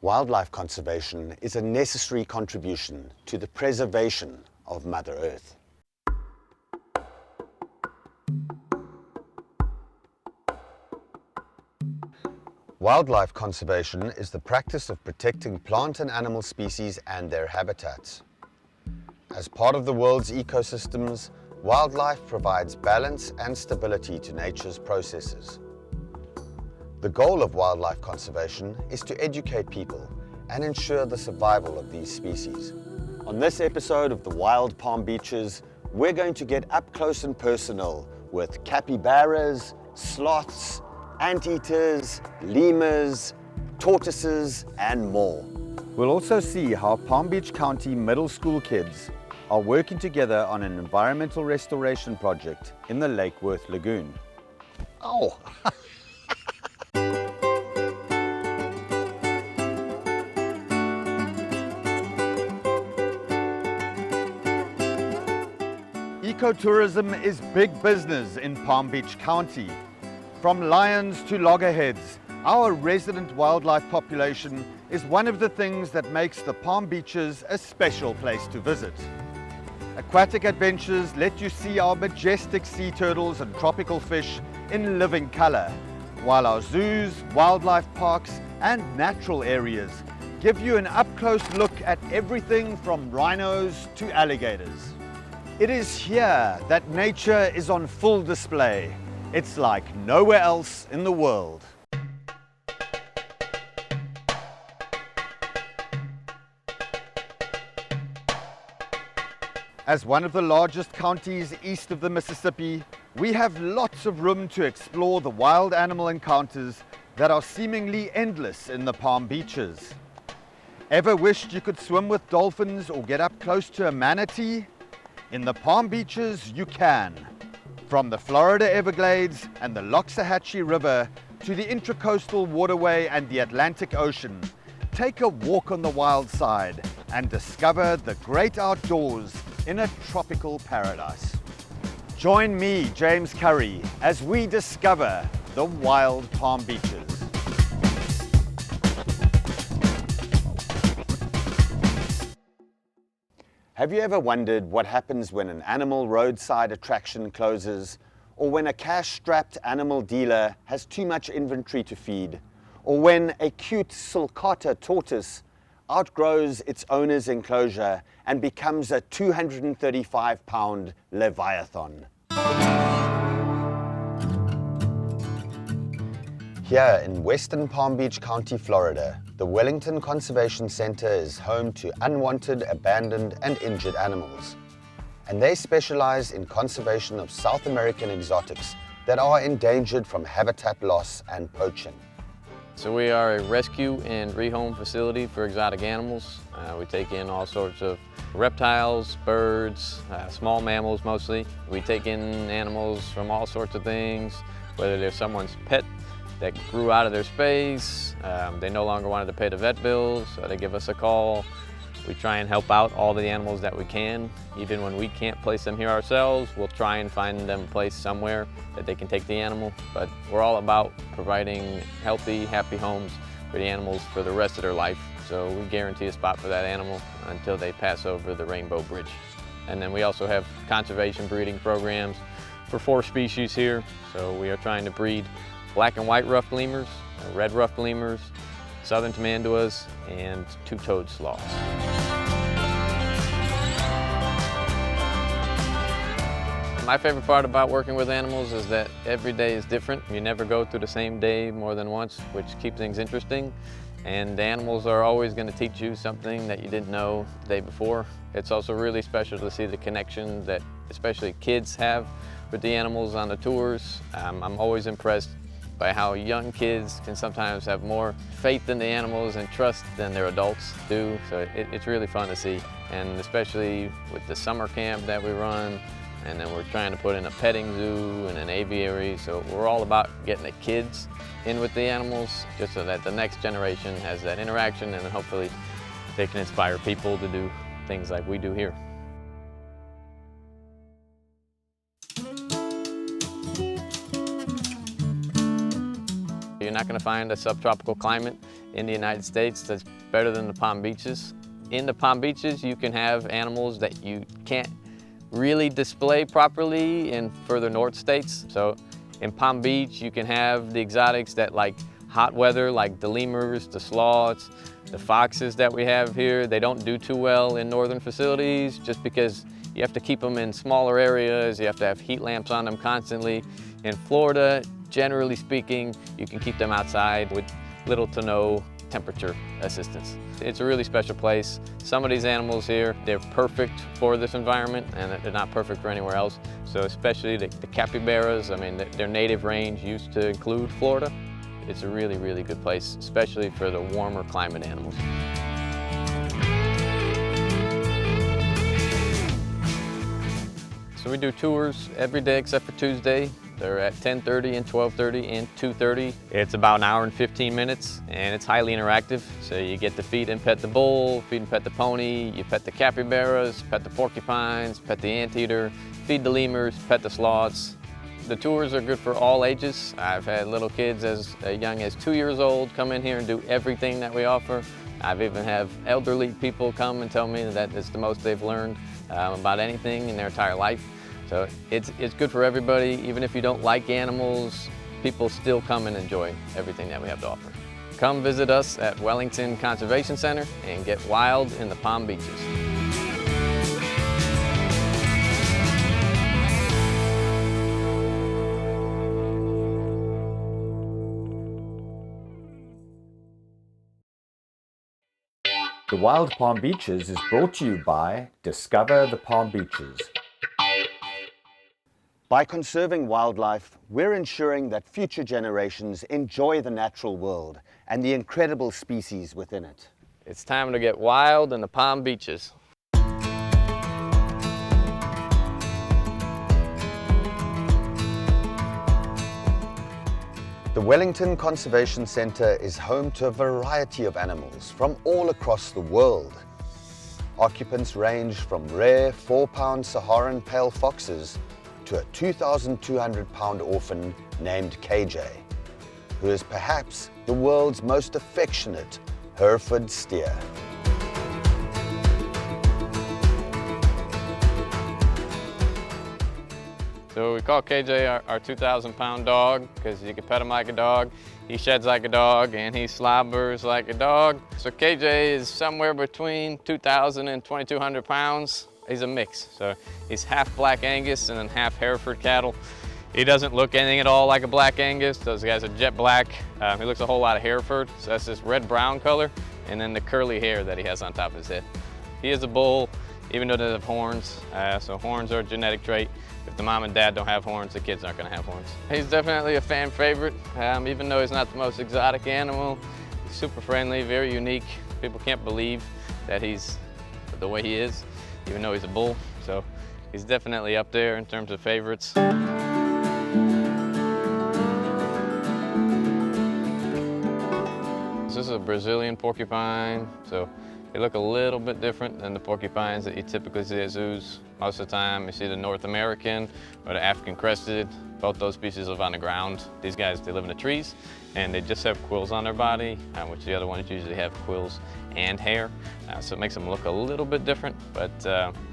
Wildlife conservation is a necessary contribution to the preservation of Mother Earth. Wildlife conservation is the practice of protecting plant and animal species and their habitats. As part of the world's ecosystems, wildlife provides balance and stability to nature's processes. The goal of wildlife conservation is to educate people and ensure the survival of these species. On this episode of the Wild Palm Beaches, we're going to get up close and personal with capybaras, sloths, anteaters, lemurs, tortoises, and more. We'll also see how Palm Beach County middle school kids are working together on an environmental restoration project in the Lake Worth Lagoon. Oh! Ecotourism is big business in Palm Beach County. From lions to loggerheads, our resident wildlife population is one of the things that makes the Palm Beaches a special place to visit. Aquatic adventures let you see our majestic sea turtles and tropical fish in living color, while our zoos, wildlife parks, and natural areas give you an up-close look at everything from rhinos to alligators. It is here that nature is on full display. It's like nowhere else in the world. As one of the largest counties east of the Mississippi, we have lots of room to explore the wild animal encounters that are seemingly endless in the Palm Beaches. Ever wished you could swim with dolphins or get up close to a manatee? In the Palm Beaches, you can. From the Florida Everglades and the Loxahatchee River to the Intracoastal Waterway and the Atlantic Ocean, take a walk on the wild side and discover the great outdoors in a tropical paradise. Join me, James Currie, as we discover the wild Palm Beaches. Have you ever wondered what happens when an animal roadside attraction closes, or when a cash-strapped animal dealer has too much inventory to feed, or when a cute sulcata tortoise outgrows its owner's enclosure and becomes a 235-pound leviathan? Here in Western Palm Beach County, Florida, the Wellington Conservation Center is home to unwanted, abandoned, and injured animals. And they specialize in conservation of South American exotics that are endangered from habitat loss and poaching. So we are a rescue and rehome facility for exotic animals. We take in all sorts of reptiles, birds, small mammals mostly. We take in animals from all sorts of things, whether they're someone's pet that grew out of their space, they no longer wanted to pay the vet bills, so they give us a call. We try and help out all the animals that we can. Even when we can't place them here ourselves, we'll try and find them a place somewhere that they can take the animal. But we're all about providing healthy, happy homes for the animals for the rest of their life. So we guarantee a spot for that animal until they pass over the Rainbow Bridge. And then we also have conservation breeding programs for 4 species here. So we are trying to breed black and white ruffed lemurs, red ruffed lemurs, southern tamanduas, and 2-toed sloths. My favorite part about working with animals is that every day is different. You never go through the same day more than once, which keeps things interesting. And the animals are always going to teach you something that you didn't know the day before. It's also really special to see the connection that especially kids have with the animals on the tours. I'm always impressed by how young kids can sometimes have more faith in the animals and trust than their adults do. So it's really fun to see. And especially with the summer camp that we run, and then we're trying to put in a petting zoo and an aviary. So we're all about getting the kids in with the animals just so that the next generation has that interaction, and then hopefully they can inspire people to do things like we do here. You're not going to find a subtropical climate in the United States that's better than the Palm Beaches. In the Palm Beaches, you can have animals that you can't really display properly in further north states. So in Palm Beach, you can have the exotics that like hot weather, like the lemurs, the sloths, the foxes that we have here. They don't do too well in northern facilities just because you have to keep them in smaller areas. You have to have heat lamps on them constantly. In Florida, generally speaking, you can keep them outside with little to no temperature assistance. It's a really special place. Some of these animals here, they're perfect for this environment and they're not perfect for anywhere else. So especially the capybaras, I mean, their native range used to include Florida. It's a really, really good place, especially for the warmer climate animals. So we do tours every day except for Tuesday. They're at 10:30 and 12:30 and 2:30. It's about an hour and 15 minutes and it's highly interactive. So you get to feed and pet the bull, feed and pet the pony, you pet the capybaras, pet the porcupines, pet the anteater, feed the lemurs, pet the sloths. The tours are good for all ages. I've had little kids as young as 2 years old come in here and do everything that we offer. I've even have elderly people come and tell me that it's the most they've learned about anything in their entire life. So it's good for everybody. Even if you don't like animals, people still come and enjoy everything that we have to offer. Come visit us at Wellington Conservation Center and get wild in the Palm Beaches. The Wild Palm Beaches is brought to you by Discover the Palm Beaches. By conserving wildlife, we're ensuring that future generations enjoy the natural world and the incredible species within it. It's time to get wild in the Palm Beaches. The Wellington Conservation Centre is home to a variety of animals from all across the world. Occupants range from rare 4-pound Saharan pale foxes to a 2,200-pound orphan named KJ, who is perhaps the world's most affectionate Hereford steer. So we call KJ our 2,000-pound dog because you can pet him like a dog, he sheds like a dog, and he slobbers like a dog. So KJ is somewhere between 2,000 and 2,200 pounds. He's a mix, so he's half Black Angus and then half Hereford cattle. He doesn't look anything at all like a Black Angus. Those guys are jet black. He looks a whole lot of Hereford, so that's this red-brown color, and then the curly hair that he has on top of his head. He is a bull, even though they have horns, so horns are a genetic trait. If the mom and dad don't have horns, the kids aren't gonna have horns. He's definitely a fan favorite, even though he's not the most exotic animal. He's super friendly, very unique. People can't believe that he's the way he is, even though he's a bull. So he's definitely up there in terms of favorites. This is a Brazilian porcupine, so they look a little bit different than the porcupines that you typically see at zoos. Most of the time you see the North American or the African crested. Both those species live on the ground. These guys, they live in the trees and they just have quills on their body, which the other ones usually have quills and hair. So it makes them look a little bit different, but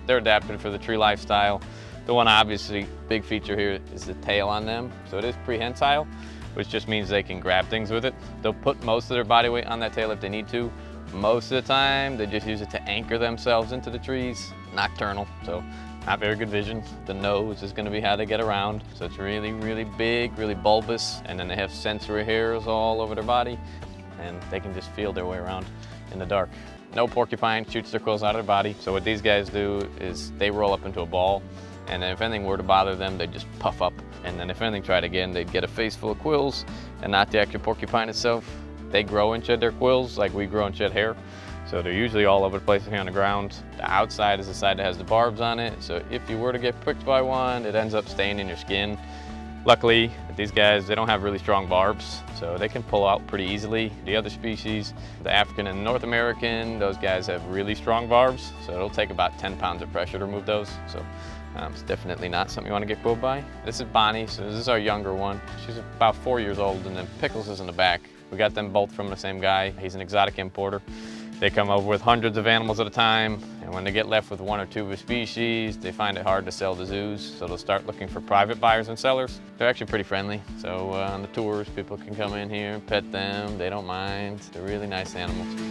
they're adapted for the tree lifestyle. The one obviously big feature here is the tail on them. So it is prehensile, which just means they can grab things with it. They'll put most of their body weight on that tail if they need to. Most of the time, they just use it to anchor themselves into the trees. Nocturnal, so not very good vision. The nose is gonna be how they get around. So it's really, really big, really bulbous, and then they have sensory hairs all over their body, and they can just feel their way around in the dark. No porcupine shoots their quills out of their body. So what these guys do is they roll up into a ball, and then if anything were to bother them, they just puff up. And then if anything tried again, they'd get a face full of quills and not the actual porcupine itself. They grow and shed their quills like we grow and shed hair. So they're usually all over the place here on the ground. The outside is the side that has the barbs on it. So if you were to get pricked by one, it ends up staying in your skin. Luckily, these guys, they don't have really strong barbs, so they can pull out pretty easily. The other species, the African and North American, those guys have really strong barbs. So it'll take about 10 pounds of pressure to remove those. So it's definitely not something you want to get quilled by. This is Bonnie, so this is our younger one. She's about 4 years old, and then Pickles is in the back. We got them both from the same guy. He's an exotic importer. They come over with hundreds of animals at a time, and when they get left with one or two of a species, they find it hard to sell to zoos, so they'll start looking for private buyers and sellers. They're actually pretty friendly, so on the tours, people can come in here and pet them. They don't mind. They're really nice animals.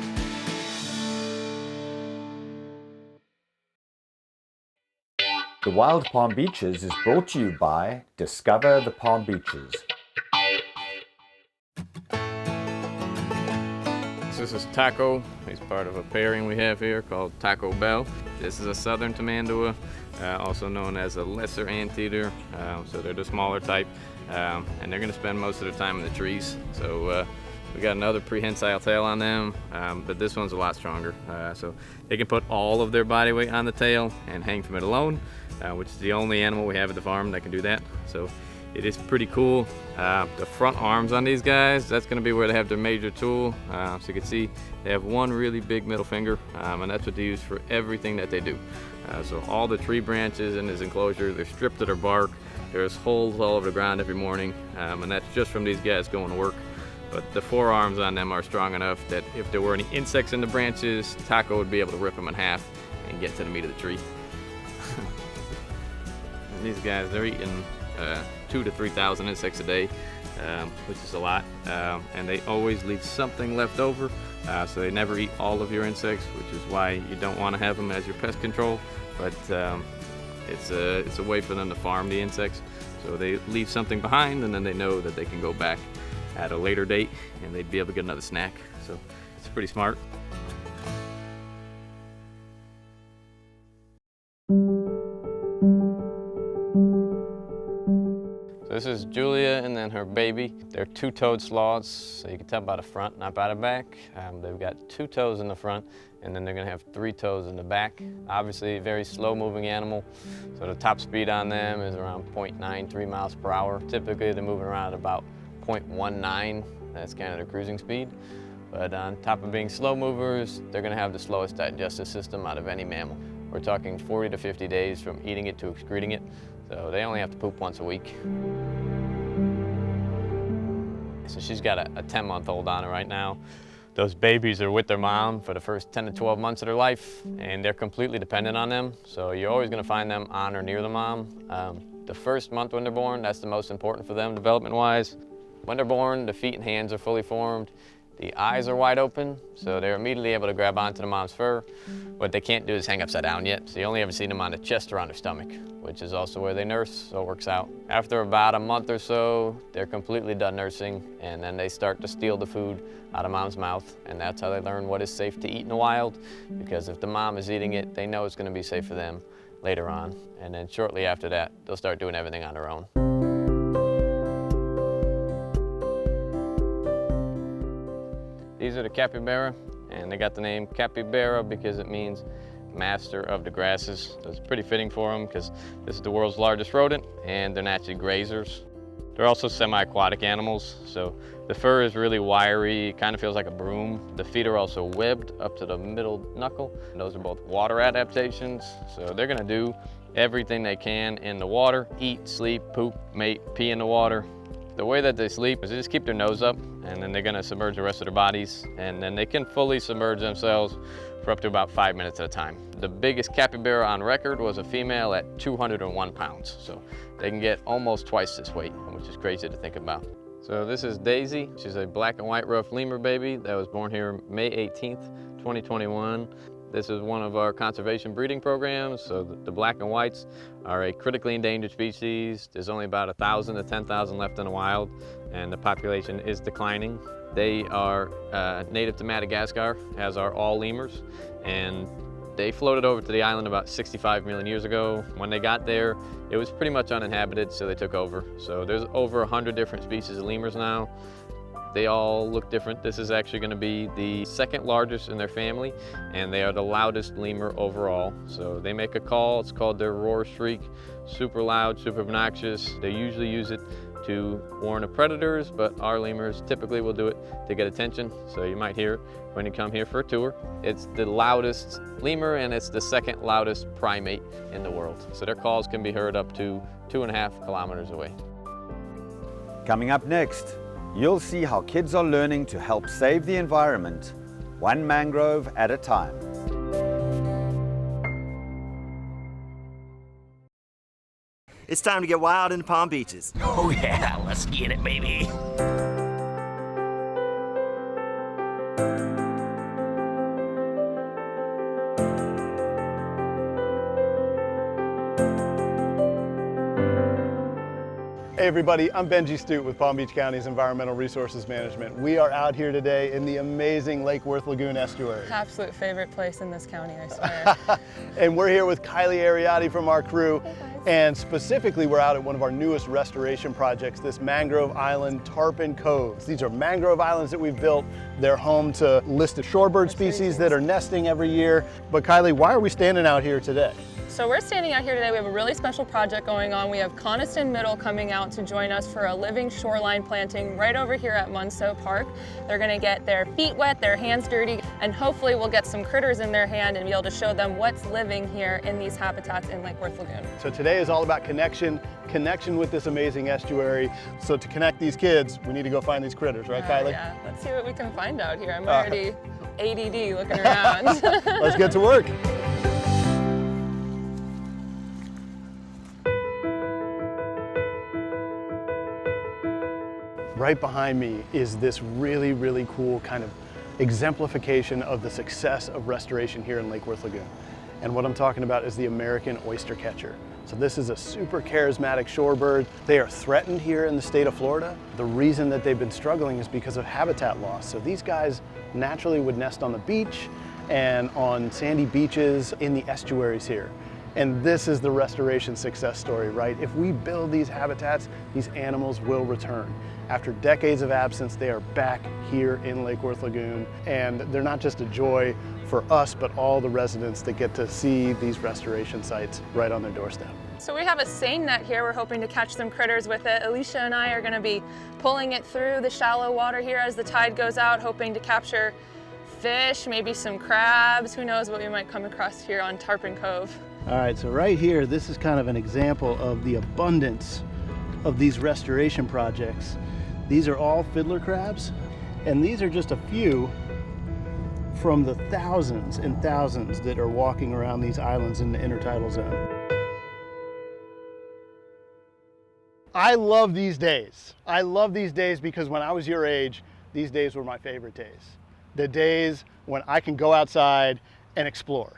The Wild Palm Beaches is brought to you by Discover the Palm Beaches. This is Taco. He's part of a pairing we have here called Taco Bell. This is a southern tamandua, also known as a lesser anteater. So they're the smaller type, and they're going to spend most of their time in the trees. So we got another prehensile tail on them, but this one's a lot stronger. So they can put all of their body weight on the tail and hang from it alone, which is the only animal we have at the farm that can do that. So it is pretty cool. The front arms on these guys, that's going to be where they have their major tool. So you can see they have one really big middle finger, and that's what they use for everything that they do. So all the tree branches in this enclosure, they're stripped of their bark. There's holes all over the ground every morning, and that's just from these guys going to work. But the forearms on them are strong enough that if there were any insects in the branches, Taco would be able to rip them in half and get to the meat of the tree. And these guys, they're eating 2,000 to 3,000 insects a day, which is a lot, and they always leave something left over, so they never eat all of your insects, which is why you don't want to have them as your pest control. But it's a way for them to farm the insects, so they leave something behind, and then they know that they can go back at a later date and they'd be able to get another snack. So it's pretty smart. This is Julia and then her baby. They're two-toed sloths, so you can tell by the front, not by the back. They've got 2 toes in the front, and then they're gonna have 3 toes in the back. Obviously, a very slow-moving animal, so the top speed on them is around 0.93 miles per hour. Typically, they're moving around at about 0.19, that's kind of their cruising speed. But on top of being slow movers, they're gonna have the slowest digestive system out of any mammal. We're talking 40 to 50 days from eating it to excreting it, so they only have to poop once a week. So she's got a 10-month-old on her right now. Those babies are with their mom for the first 10 to 12 months of their life, and they're completely dependent on them. So you're always gonna find them on or near the mom. The first month when they're born, that's the most important for them development-wise. When they're born, the feet and hands are fully formed. The eyes are wide open, so they're immediately able to grab onto the mom's fur. What they can't do is hang upside down yet, so you only ever see them on the chest or on their stomach, which is also where they nurse, so it works out. After about a month or so, they're completely done nursing, and then they start to steal the food out of mom's mouth, and that's how they learn what is safe to eat in the wild, because if the mom is eating it, they know it's going to be safe for them later on. And then shortly after that, they'll start doing everything on their own. These are the capybara, and they got the name capybara because it means master of the grasses. So it's pretty fitting for them because this is the world's largest rodent, and they're naturally grazers. They're also semi-aquatic animals, so the fur is really wiry, kind of feels like a broom. The feet are also webbed up to the middle knuckle, and those are both water adaptations, so they're gonna do everything they can in the water: eat, sleep, poop, mate, pee in the water. The way that they sleep is they just keep their nose up, and then they're gonna submerge the rest of their bodies, and then they can fully submerge themselves for up to about 5 minutes at a time. The biggest capybara on record was a female at 201 pounds, so they can get almost twice this weight, which is crazy to think about. So this is Daisy. She's a black and white rough lemur baby that was born here May 18th, 2021. This is one of our conservation breeding programs, so the black and whites are a critically endangered species. There's only about 1,000 to 10,000 left in the wild, and the population is declining. They are native to Madagascar, as are all lemurs, and they floated over to the island about 65 million years ago. When they got there, it was pretty much uninhabited, so they took over. So there's over 100 different species of lemurs now. They all look different. This is actually going to be the second largest in their family, and they are the loudest lemur overall. So they make a call, it's called their roar shriek, super loud, super obnoxious. They usually use it to warn of predators, but our lemurs typically will do it to get attention. So you might hear it when you come here for a tour. It's the loudest lemur, and it's the second loudest primate in the world. So their calls can be heard up to 2.5 kilometers away. Coming up next, You'll see how kids are learning to help save the environment, one mangrove at a time. It's time to get wild in the Palm Beaches. Oh yeah, let's get it, baby. Hey everybody, I'm Benji Stute with Palm Beach County's Environmental Resources Management. We are out here today in the amazing Lake Worth Lagoon estuary. Absolute favorite place in this county, I swear. And we're here with Kylie Ariati from our crew. And specifically, we're out at one of our newest restoration projects, this Mangrove Island Tarpon Coves. These are mangrove islands that we've built. They're home to listed shorebird species that are nesting every year. But Kylie, why are we standing out here today? So we're standing out here today. We have a really special project going on. We have Coniston Middle coming out to join us for a living shoreline planting right over here at Munso Park. They're gonna get their feet wet, their hands dirty, and hopefully we'll get some critters in their hand and be able to show them what's living here in these habitats in Lake Worth Lagoon. So today is all about connection with this amazing estuary. So to connect these kids, we need to go find these critters, right, Kylie? Yeah, let's see what we can find out here. I'm already ADD looking around. Let's get to work. Right behind me is this really, really cool kind of exemplification of the success of restoration here in Lake Worth Lagoon. And what I'm talking about is the American oyster catcher. So this is a super charismatic shorebird. They are threatened here in the state of Florida. The reason that they've been struggling is because of habitat loss. So these guys naturally would nest on the beach and on sandy beaches in the estuaries here. And this is the restoration success story, right? If we build these habitats, these animals will return. After decades of absence, they are back here in Lake Worth Lagoon. And they're not just a joy for us, but all the residents that get to see these restoration sites right on their doorstep. So we have a seine net here. We're hoping to catch some critters with it. Alicia and I are gonna be pulling it through the shallow water here as the tide goes out, hoping to capture fish, maybe some crabs. Who knows what we might come across here on Tarpon Cove. All right, so right here, this is kind of an example of the abundance of these restoration projects. These are all fiddler crabs, and these are just a few from the thousands and thousands that are walking around these islands in the intertidal zone. I love these days. I love these days because when I was your age, these days were my favorite days. The days when I can go outside and explore.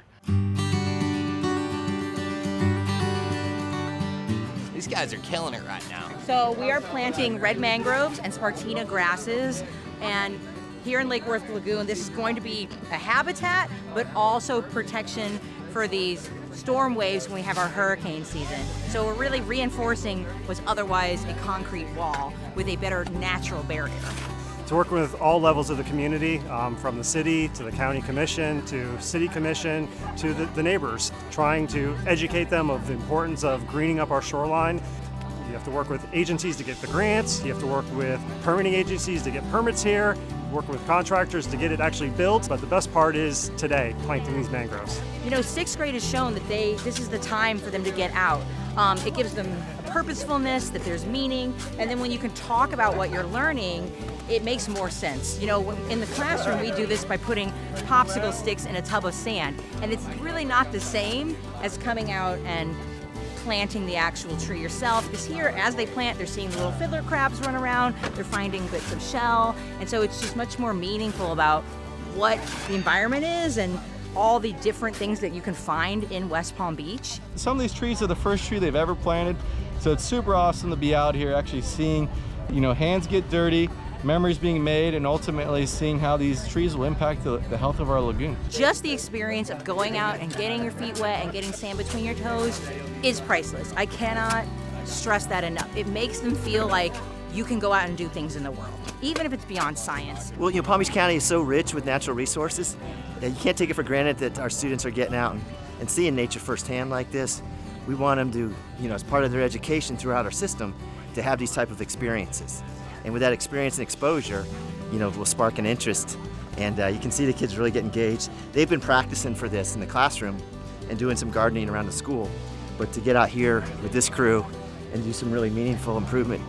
These guys are killing it right now. So we are planting red mangroves and Spartina grasses, and here in Lake Worth Lagoon, this is going to be a habitat, but also protection for these storm waves when we have our hurricane season. So we're really reinforcing what's otherwise a concrete wall with a better natural barrier. To work with all levels of the community, from the city to the county commission to city commission to the neighbors, trying to educate them of the importance of greening up our shoreline. You have to work with agencies to get the grants, you have to work with permitting agencies to get permits here, work with contractors to get it actually built, but the best part is today, planting these mangroves. You know, 6th grade has shown that this is the time for them to get out. It gives them a purposefulness, that there's meaning, and then when you can talk about what you're learning, it makes more sense. You know, in the classroom, we do this by putting popsicle sticks in a tub of sand, and it's really not the same as coming out and planting the actual tree yourself, because here, as they plant, they're seeing the little fiddler crabs run around, they're finding bits of shell, and so it's just much more meaningful about what the environment is and all the different things that you can find in West Palm Beach. Some of these trees are the first tree they've ever planted, so it's super awesome to be out here actually seeing, you know, hands get dirty, memories being made, and ultimately seeing how these trees will impact the health of our lagoon. Just the experience of going out and getting your feet wet and getting sand between your toes is priceless. I cannot stress that enough. It makes them feel like you can go out and do things in the world, even if it's beyond science. Well, you know, Palm Beach County is so rich with natural resources that you can't take it for granted that our students are getting out and seeing nature firsthand like this. We want them to, you know, as part of their education throughout our system, to have these type of experiences. And with that experience and exposure, you know, will spark an interest. And you can see the kids really get engaged. They've been practicing for this in the classroom and doing some gardening around the school. But to get out here with this crew and do some really meaningful improvement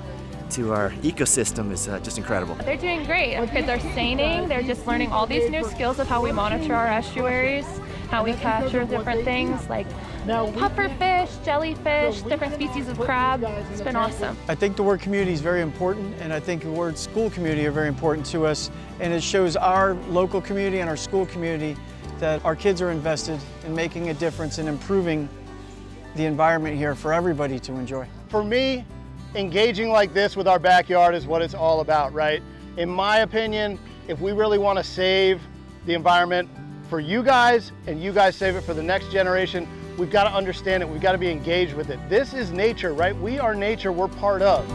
to our ecosystem is just incredible. They're doing great. Our kids are seining. They're just learning all these new skills of how we monitor our estuaries, how we capture different things like pufferfish, jellyfish, different species of crab. It's been awesome. I think the word community is very important, and I think the word school community are very important to us, and it shows our local community and our school community that our kids are invested in making a difference and improving the environment here for everybody to enjoy. For me, engaging like this with our backyard is what it's all about, right? In my opinion, if we really want to save the environment for you guys and you guys save it for the next generation, we've got to understand it. We've got to be engaged with it. This is nature, right? We are nature. We're part of.